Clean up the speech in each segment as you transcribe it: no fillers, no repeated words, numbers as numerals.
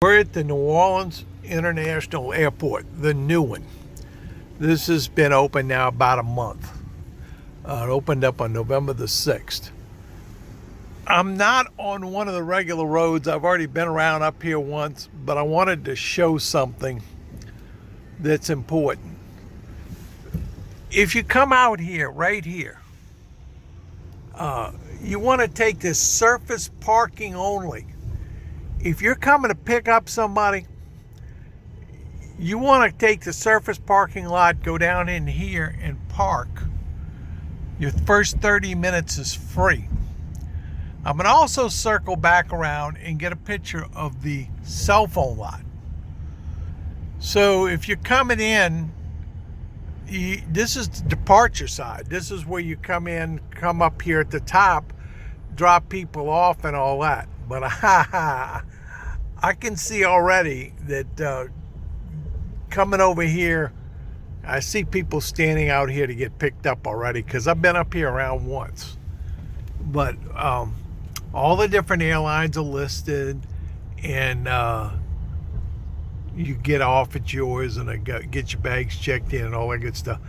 We're at the New Orleans International Airport, the new one. This has been open now about a month. It opened up on November the 6th. I'm not on one of the regular roads. I've already been around up here once, but I wanted to show something that's important. If you come out here, right here, you want to take this surface parking only. If you're coming to pick up somebody, you want to take the surface parking lot, go down in here and park. Your first 30 minutes is free. I'm going to also circle back around and get a picture of the cell phone lot. So if you're coming in, this is the departure side. This is where you come in, come up here at the top, drop people off and all that. But I can see already that coming over here, I see people standing out here to get picked up already, because I've been up here around once. But all the different airlines are listed, and you get off at yours and get your bags checked in and all that good stuff.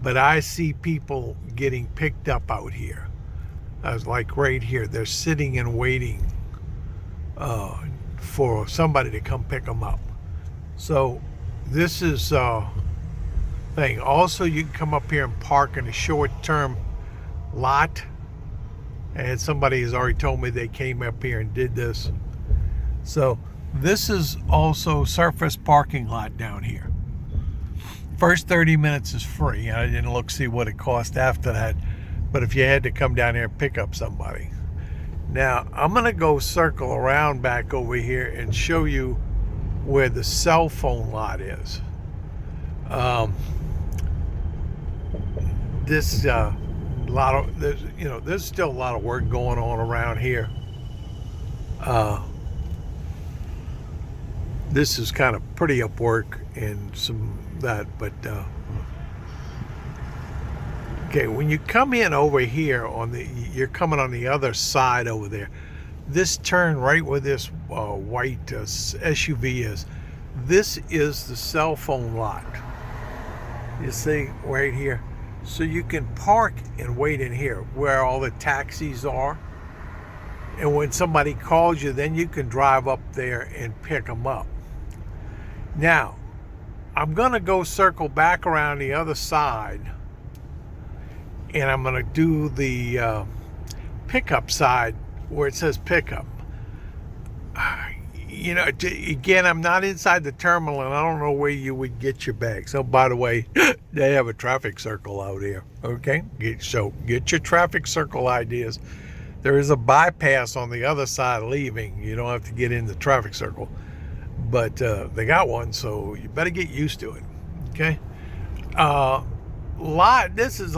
But I see people getting picked up out here. I was like right here. They're sitting and waiting for somebody to come pick them up. So this is thing. Also, you can come up here and park in a short-term lot. And somebody has already told me they came up here and did this. So this is also surface parking lot down here. First 30 minutes is free. I didn't see what it cost after that. But if you had to come down here and pick up somebody. Now, I'm going to go circle around back over here and show you where the cell phone lot is. There's still a lot of work going on around here. This is kind of pretty up work and some that, but okay, when you come in over here you're coming on the other side over there. This turn right where this white SUV is. This is the cell phone lot. You see right here. So you can park and wait in here where all the taxis are. And when somebody calls you, then you can drive up there and pick them up. Now, I'm going to go circle back around the other side. And I'm going to do the pickup side where it says pickup. Again, I'm not inside the terminal, and I don't know where you would get your bags. So, by the way, they have a traffic circle out here, okay? So get your traffic circle ideas. There is a bypass on the other side leaving. You don't have to get in the traffic circle. But they got one, so you better get used to it, okay? This is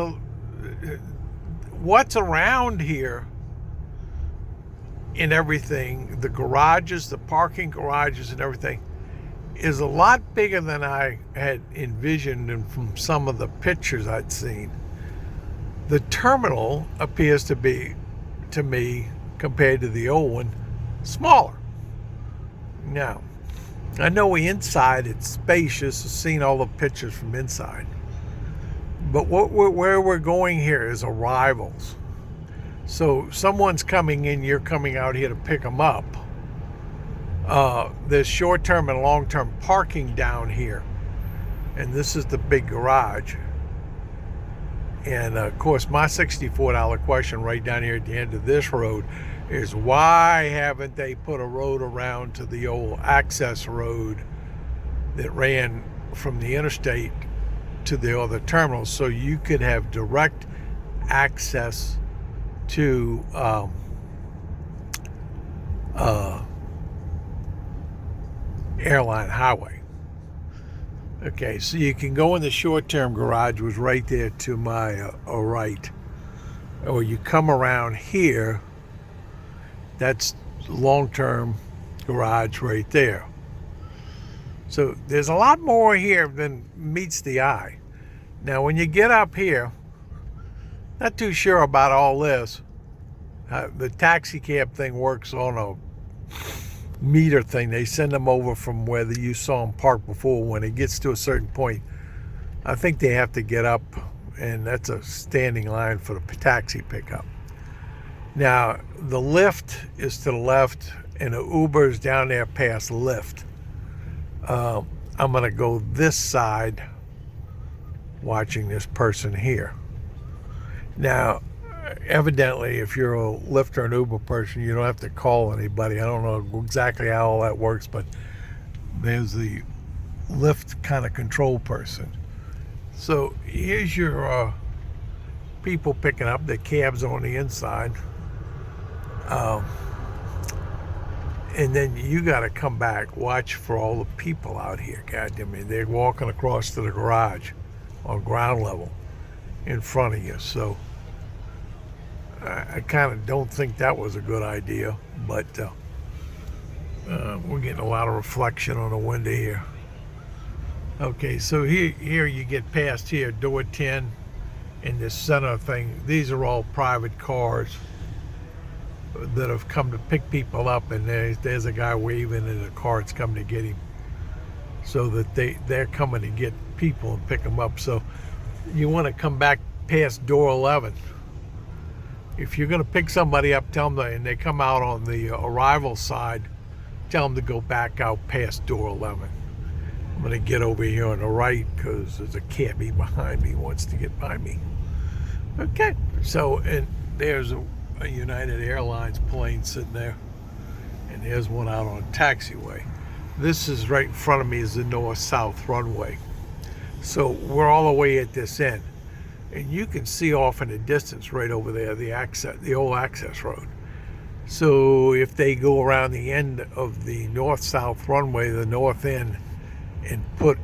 what's around here and everything, the garages, the parking garages and everything, is a lot bigger than I had envisioned and from some of the pictures I'd seen. The terminal appears to be, to me, compared to the old one, smaller. Now, I know inside it's spacious. I've seen all the pictures from inside. But where we're going here is arrivals. So someone's coming in, you're coming out here to pick them up. There's short-term and long-term parking down here. And this is the big garage. And of course, my $64 question right down here at the end of this road is, why haven't they put a road around to the old access road that ran from the interstate to the other terminals, so you could have direct access to airline highway. Okay, so you can go in the short-term garage, was right there to my right, or you come around here. That's long-term garage right there. So there's a lot more here than meets the eye. Now, when you get up here, not too sure about all this. The taxi cab thing works on meter thing. They send them over from where you saw them parked before. When it gets to a certain point, I think they have to get up, and that's a standing line for the taxi pickup. Now, the Lyft is to the left, and the Uber is down there past Lyft. I'm going to go this side, watching this person here. Now, evidently, if you're a Lyft or an Uber person, you don't have to call anybody. I don't know exactly how all that works, but there's the Lyft kind of control person. So here's your people picking up. The cabs on the inside. And then you got to come back, watch for all the people out here. God damn it, they're walking across to the garage on ground level in front of you. So I kind of don't think that was a good idea, but we're getting a lot of reflection on the window here. Okay, so here you get past here, door 10, and this center thing. These are all private cars that have come to pick people up, and there's a guy waving and a car's coming to get him, so that they're coming to get people and pick them up. So you want to come back past door 11. If you're going to pick somebody up, tell them and they come out on the arrival side, tell them to go back out past door 11. I'm going to get over here on the right because there's a cabbie behind me who wants to get by me. Okay, so, and there's a United Airlines plane sitting there, and there's one out on taxiway. This is right in front of me is the north-south runway. So we're all the way at this end, and you can see off in the distance right over there the old access road. So if they go around the end of the north-south runway, the north end, and put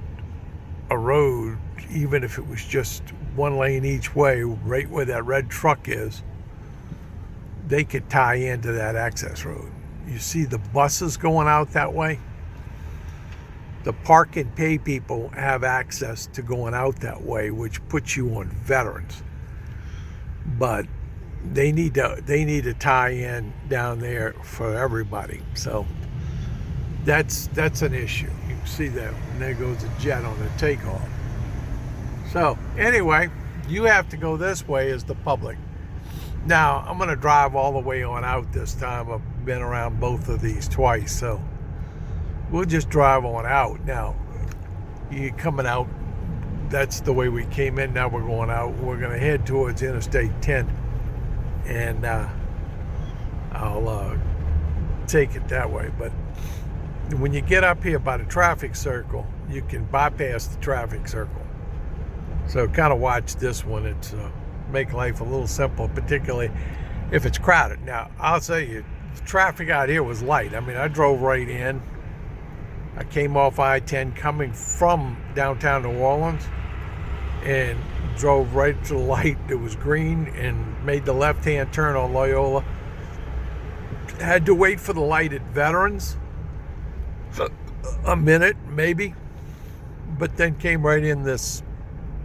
a road, even if it was just one lane each way, right where that red truck is, they could tie into that access road. You see the buses going out that way? The park and pay people have access to going out that way, which puts you on Veterans. But they need to tie in down there for everybody. So that's an issue. You can see that, and there goes a jet on the takeoff. So anyway, you have to go this way as the public. Now, I'm going to drive all the way on out this time. I've been around both of these twice, so we'll just drive on out. Now, you're coming out, that's the way we came in. Now we're going out. We're going to head towards Interstate 10, and I'll take it that way. But when you get up here by the traffic circle, you can bypass the traffic circle. So kind of watch this one. It's make life a little simple, particularly if it's crowded. Now, I'll tell you, the traffic out here was light. I mean, I drove right in. I came off I-10 coming from downtown New Orleans and drove right to the light. It was green and made the left-hand turn on Loyola. Had to wait for the light at Veterans, a minute maybe, but then came right in this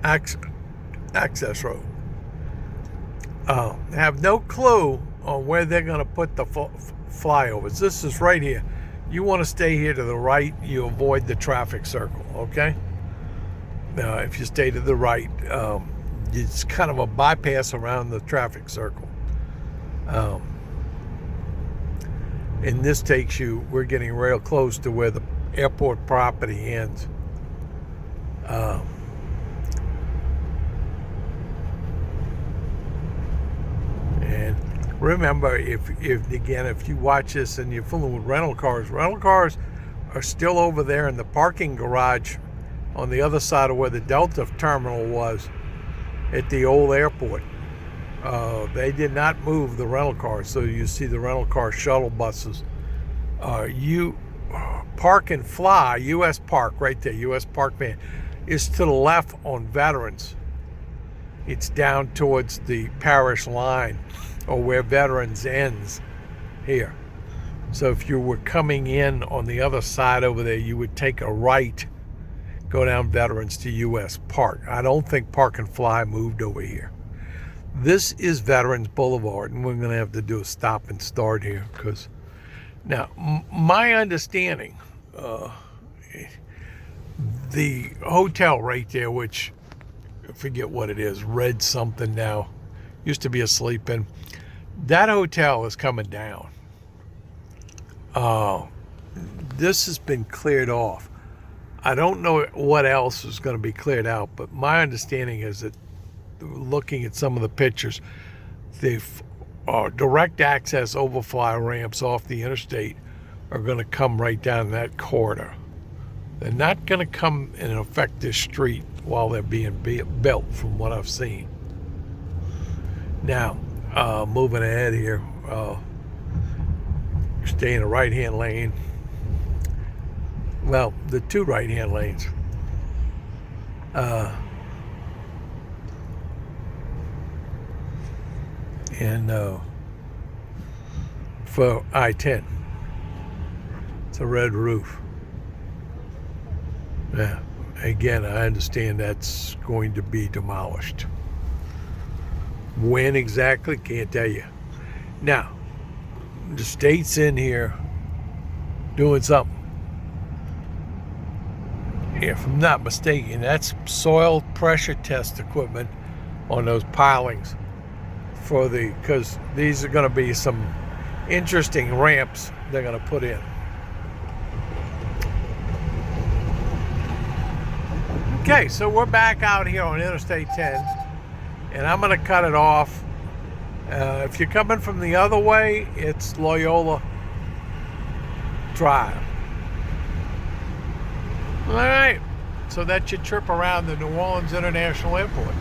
access road. Have no clue on where they're going to put the flyovers. This is right here. You want to stay here to the right, you avoid the traffic circle, okay? Now, if you stay to the right, it's kind of a bypass around the traffic circle. And this takes you, we're getting real close to where the airport property ends. And remember, if you watch this and you're fooling with rental cars are still over there in the parking garage on the other side of where the Delta terminal was at the old airport. They did not move the rental cars, so you see the rental car shuttle buses. You Park and Fly, U.S. Park, right there, U.S. Park van, is to the left on Veterans. It's down towards the parish line, or where Veterans ends here. So if you were coming in on the other side over there, you would take a right, go down Veterans to U.S. Park. I don't think Park and Fly moved over here. This is Veterans Boulevard, and we're going to have to do a stop and start here because Now, my understanding, the hotel right there, which I forget what it is, Red something now, used to be a sleep-in. That hotel is coming down. This has been cleared off. I don't know what else is going to be cleared out, but my understanding is that, looking at some of the pictures, the direct access overfly ramps off the interstate are going to come right down that corridor. They're not going to come and affect this street while they're being built, from what I've seen. Now, moving ahead here, stay in the right-hand lane. Well, the two right-hand lanes. And for I-10, it's a red roof. Yeah, again, I understand that's going to be demolished. When exactly, can't tell you. Now, the state's in here doing something. If I'm not mistaken, that's soil pressure test equipment on those pilings because these are going to be some interesting ramps they're going to put in. Okay, so we're back out here on Interstate 10, and I'm going to cut it off. If you're coming from the other way, it's Loyola Drive. All right, so that's your trip around the New Orleans International Airport.